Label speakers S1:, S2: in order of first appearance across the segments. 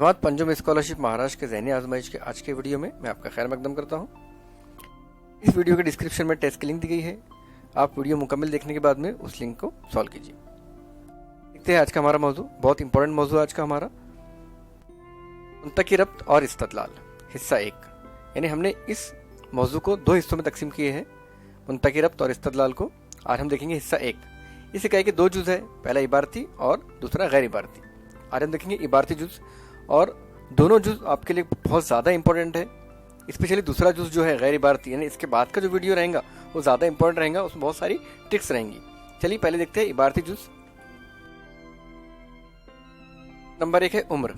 S1: जमात पंजुम scholarship Maharashtra के ज़हनी आजमाइश के आज के वीडियो में मैं आपका खैर मकदम करता हूँ। इस वीडियो के डिस्क्रिप्शन में टेस्ट की लिंक दी गई है। आप वीडियो मुकम्मल देखने के बाद में उस लिंक को सॉल्व कीजिए। देखते हैं आज का हमारा मौजू, बहुत इंपॉर्टेंट मौजू आज का हमारा, मुंतकी रब्त और इस्तदलाल हिस्सा 1। यानी हमने इस मौजू को दो हिस्सों में तकसीम किए हैं, मुंतकी रब्त और इस्तदलाल को। आज हम देखेंगे हिस्सा 1। इसे कहे कि दो जुज़ है, पहला इबारती और दूसरा गैर इबारती। आज हम देखेंगे इबारती जुज़, और दोनों जुज़ आपके लिए बहुत ज़्यादा इंपॉर्टेंट है। स्पेशली दूसरा जुज़ जो है गैर इबारती, यानी इसके बाद का जो वीडियो रहेगा वो ज़्यादा इंपॉर्टेंट रहेगा, उसमें बहुत सारी ट्रिक्स रहेंगी। चलिए पहले देखते हैं इबारती जुज़। नंबर 1 है उम्र।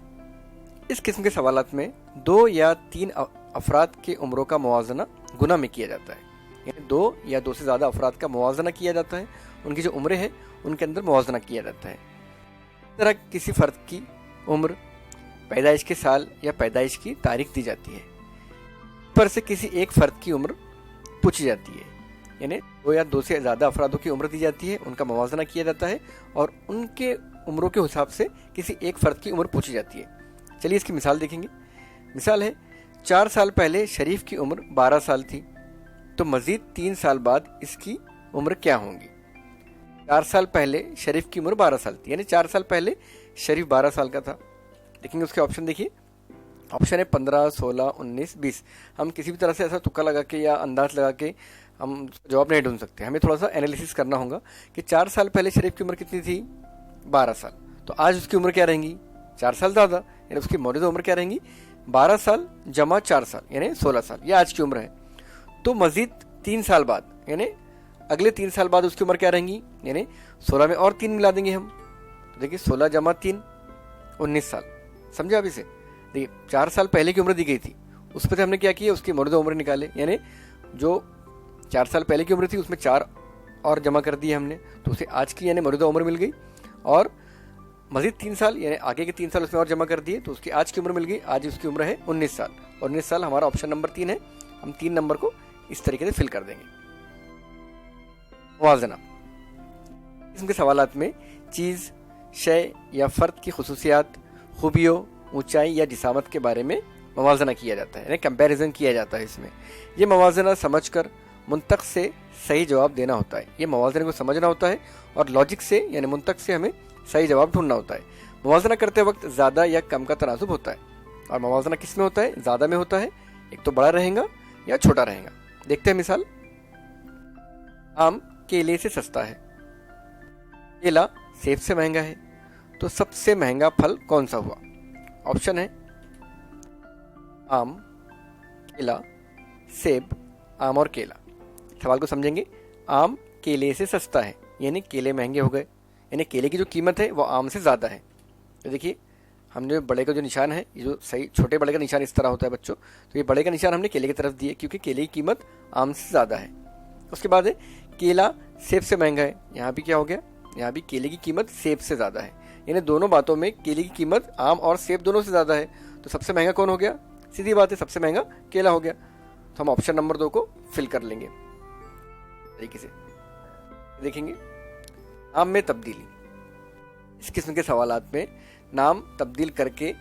S1: इस किस्म के सवालात में 2 या 3 अफराद के उम्रों का मुवाजना गुना में किया जाता है। यानी 2 या 2 से ज़्यादा अफराद का मुवाजना किया जाता है, उनकी जो उम्रें हैं उनके अंदर मुवाजना किया जाता है। इस तरह किसी फ़र्द की उम्र, पैदाइश के साल या पैदाइश की तारीख दी जाती है, पर से किसी एक फ़र्द की उम्र पूछी जाती है। यानी 2 या 2 से ज़्यादा अफरादों की उम्र दी जाती है, उनका मुवाजना किया जाता है और उनके उम्रों के हिसाब से किसी एक फ़र्द की उम्र पूछी जाती है। चलिए इसकी मिसाल देखेंगे। मिसाल है, 4 साल पहले शरीफ की उम्र 12 साल थी, तो मज़ीद 3 साल बाद इसकी उम्र क्या होंगी। 4 साल पहले शरीफ की उम्र 12 साल थी, यानी 4 साल पहले शरीफ 12 साल का था। देखेंगे उसके ऑप्शन, देखिए ऑप्शन है 15, 16, 19, 20। हम किसी भी तरह से ऐसा तुक्का लगा के या अंदाज लगा के हम जवाब नहीं ढूंढ सकते, हमें थोड़ा सा एनालिसिस करना होगा कि 4 साल पहले शरीफ की उम्र कितनी थी, 12 साल। तो आज उसकी उम्र क्या रहेंगी, 4 साल ज़्यादा, यानी उसकी मौजूदा उम्र क्या रहेंगी, 12 साल जमा 4 साल यानी 16 साल, ये आज की उम्र है। तो मज़ीद 3 साल बाद, यानी अगले 3 साल बाद उसकी उम्र क्या रहेंगी, यानी 16 में और 3 मिला देंगे हम। तो देखिए 16 जमा 3 19 साल। समझे आप इसे? देखिए 4 साल पहले की उम्र दी गई थी, उस पर से हमने क्या किया, उसकी मौजूदा उम्र निकाले, यानी जो 4 साल पहले की उम्र थी उसमें 4 और जमा कर दिए हमने, तो उसे आज की यानी मौजूदा उम्र मिल गई। और मज़ीद 3 साल यानी आगे के 3 साल उसमें और जमा कर दिए, तो उसकी आज की उम्र मिल गई। आज उसकी उम्र है 19 साल, और 19 साल हमारा ऑप्शन नंबर 3 है। हम 3 नंबर को इस तरीके से फिल कर देंगे। मुवाजना। किस्म के सवालात में चीज़, शय या फ़र्द की खुसूसियात, खूबियों, ऊंचाई या जिसामत के बारे में मुवाजना किया जाता है, यानी कंपैरिजन किया जाता है। इसमें ये मुवाजना समझकर मुंतक से सही जवाब देना होता है। ये मुवाजने को समझना होता है और लॉजिक से यानी मुंतक से हमें सही जवाब ढूंढना होता है। मुवाजना करते वक्त ज़्यादा या कम का तनासुब होता है। और मुवाजना किस में होता है, ज़्यादा में होता है, एक तो बड़ा रहेगा या छोटा रहेगा। देखते हैं मिसाल। आम केले से सस्ता है, केला सेब से महंगा है, तो सबसे महंगा फल कौन सा हुआ। ऑप्शन है आम, केला, सेब, आम और केला। सवाल को समझेंगे। आम केले से सस्ता है, यानी केले महंगे हो गए, यानी केले की जो कीमत है वो आम से ज़्यादा है। तो देखिए हमने बड़े का जो निशान है, ये जो सही छोटे बड़े का निशान इस तरह होता है बच्चों, तो ये बड़े का निशान हमने केले की तरफ दिए क्योंकि केले की कीमत आम से ज़्यादा है। उसके बाद है केला सेब से महंगा है, यहाँ भी क्या हो गया, यहाँ भी केले की कीमत सेब से ज़्यादा है, यानी दोनों बातों में केले की कीमत आम और सेब दोनों से ज़्यादा है। तो सबसे महंगा कौन हो गया, सीधी बात है सबसे महंगा केला हो गया। तो हम ऑप्शन नंबर 2 को फिल कर लेंगे तरीके से। देखेंगे नाम में तब्दीली। इस किस्म के सवालात में नाम तब्दील करके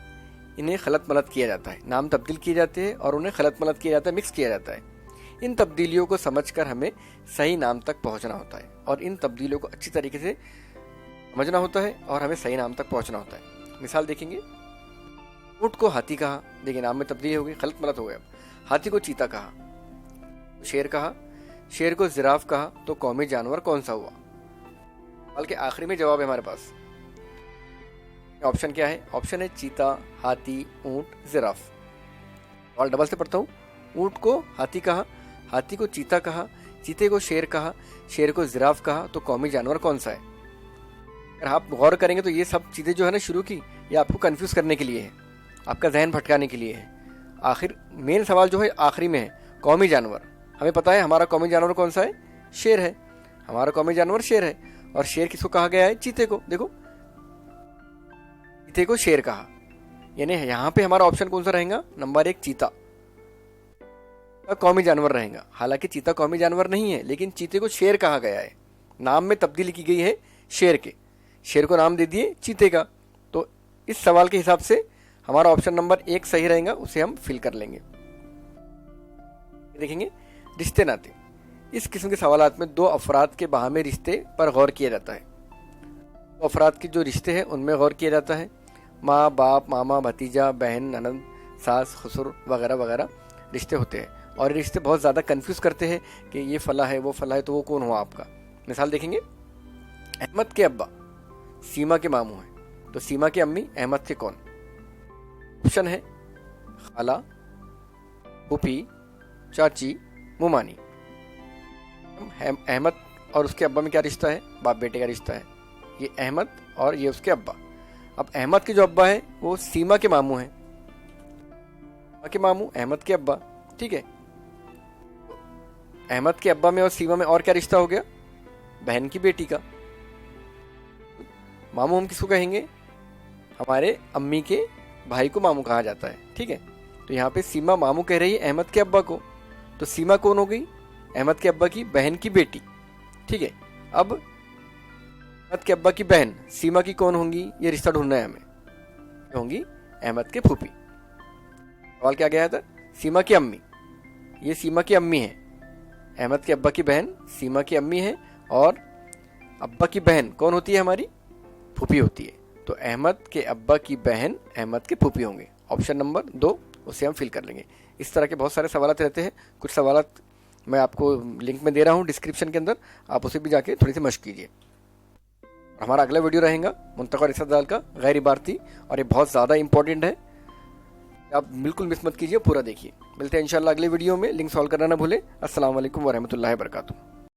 S1: इन्हें खलत मलत किया जाता है। नाम तब्दील किए जाते हैं और उन्हें खलत मलत किया जाता है, मिक्स किया जाता है। इन तब्दीलियों को समझकर हमें सही नाम तक पहुंचना होता है, और इन तब्दीलियों को अच्छी तरीके से समझना होता है और हमें सही नाम तक पहुंचना होता है। मिसाल देखेंगे। ऊँट को हाथी कहा, देखिए नाम में तब्दीली हो गई, खलत मलत हो गया। हाथी को चीता कहा, शेर कहा, शेर को जिराफ कहा, तो कौमी जानवर कौन सा हुआ। सवाल के आखिरी में जवाब है हमारे पास। ऑप्शन क्या है, ऑप्शन है चीता, हाथी, ऊँट, जिराफ। सवाल डबल से पढ़ता हूँ। ऊँट को हाथी कहा, हाथी को चीता कहा, चीते को शेर कहा, शेर को जिराफ कहा, तो कौमी जानवर कौन सा है। अगर आप गौर करेंगे तो ये सब चीज़ें जो है ना शुरू की, ये आपको कंफ्यूज करने के लिए है, आपका जहन भटकाने के लिए है। आखिर मेन सवाल जो है आखिरी में है, कौमी जानवर। हमें पता है हमारा कौमी जानवर कौन सा है, शेर है। हमारा कौमी जानवर शेर है, और शेर किसको कहा गया है, चीते को। देखो चीते को शेर कहा, यानी यहाँ पे हमारा ऑप्शन कौन सा रहेगा, नंबर 1 चीता कौमी जानवर रहेगा। हालांकि चीता कौमी जानवर नहीं है, लेकिन चीते को शेर कहा गया है, नाम में तब्दीली की गई है शेर के, शेर को नाम दे दिए चीते का। तो इस सवाल के हिसाब से हमारा ऑप्शन नंबर 1 सही रहेगा, उसे हम फिल कर लेंगे। देखेंगे रिश्ते नाते। इस किस्म के सवालात में दो अफराद के बाहमी रिश्ते पर गौर किया जाता है। दो अफराद के जो रिश्ते हैं उनमें गौर किया जाता है। माँ बाप, मामा भतीजा, बहन ननद, सास ससुर वगैरह वगैरह रिश्ते होते हैं। और ये रिश्ते बहुत ज़्यादा कंफ्यूज करते हैं कि ये फला है वो फला है, तो वो कौन हुआ आपका। मिसाल देखेंगे, अहमद के अब्बा सीमा के मामू हैं, तो सीमा की अम्मी अहमद के कौन। ऑप्शन है खाला, फूफी, चाची, मुमानी। अहमद और उसके अब्बा में क्या रिश्ता है, बाप बेटे का रिश्ता है। ये अहमद और ये उसके अब्बा। अब अहमद के जो अब्बा है वो सीमा के मामू हैं, सीमा के मामू अहमद के अब्बा, ठीक है। अहमद के अब्बा में और सीमा में और क्या रिश्ता हो गया, बहन की बेटी का। मामू हम किसको कहेंगे, हमारे अम्मी के भाई को मामू कहा जाता है, ठीक है। तो यहाँ पे सीमा मामू कह रही है अहमद के अब्बा को, तो सीमा कौन हो गई, अहमद के अब्बा की बहन की बेटी, ठीक है। अब अहमद के अब्बा की बहन सीमा की कौन होंगी, ये रिश्ता ढूंढना है हमें, होंगी अहमद के फूफी। सवाल क्या गया था, सीमा की अम्मी, ये सीमा की अम्मी है, अहमद के अब्बा की बहन सीमा की अम्मी है, और अब्बा की बहन कौन होती है, हमारी फूफी होती है। तो अहमद के अब्बा की बहन अहमद के फूफी होंगे। ऑप्शन नंबर 2 उसे हम फिल कर लेंगे। इस तरह के बहुत सारे सवालात रहते हैं। कुछ सवालात मैं आपको लिंक में दे रहा हूँ डिस्क्रिप्शन के अंदर, आप उसे भी जाके थोड़ी सी मशक कीजिए। हमारा अगला वीडियो रहेगा मुंतखब रिश्तेदार का गैर इबारती, और ये बहुत ज़्यादा इंपॉर्टेंट है, आप बिल्कुल मिस मत कीजिए, पूरा देखिए। मिलते हैं इंशाल्लाह अगले वीडियो में। लिंक सॉल्व करना ना भूलें। अस्सलाम वालेकुम वरहमतुल्लाहि वबरकातुहू।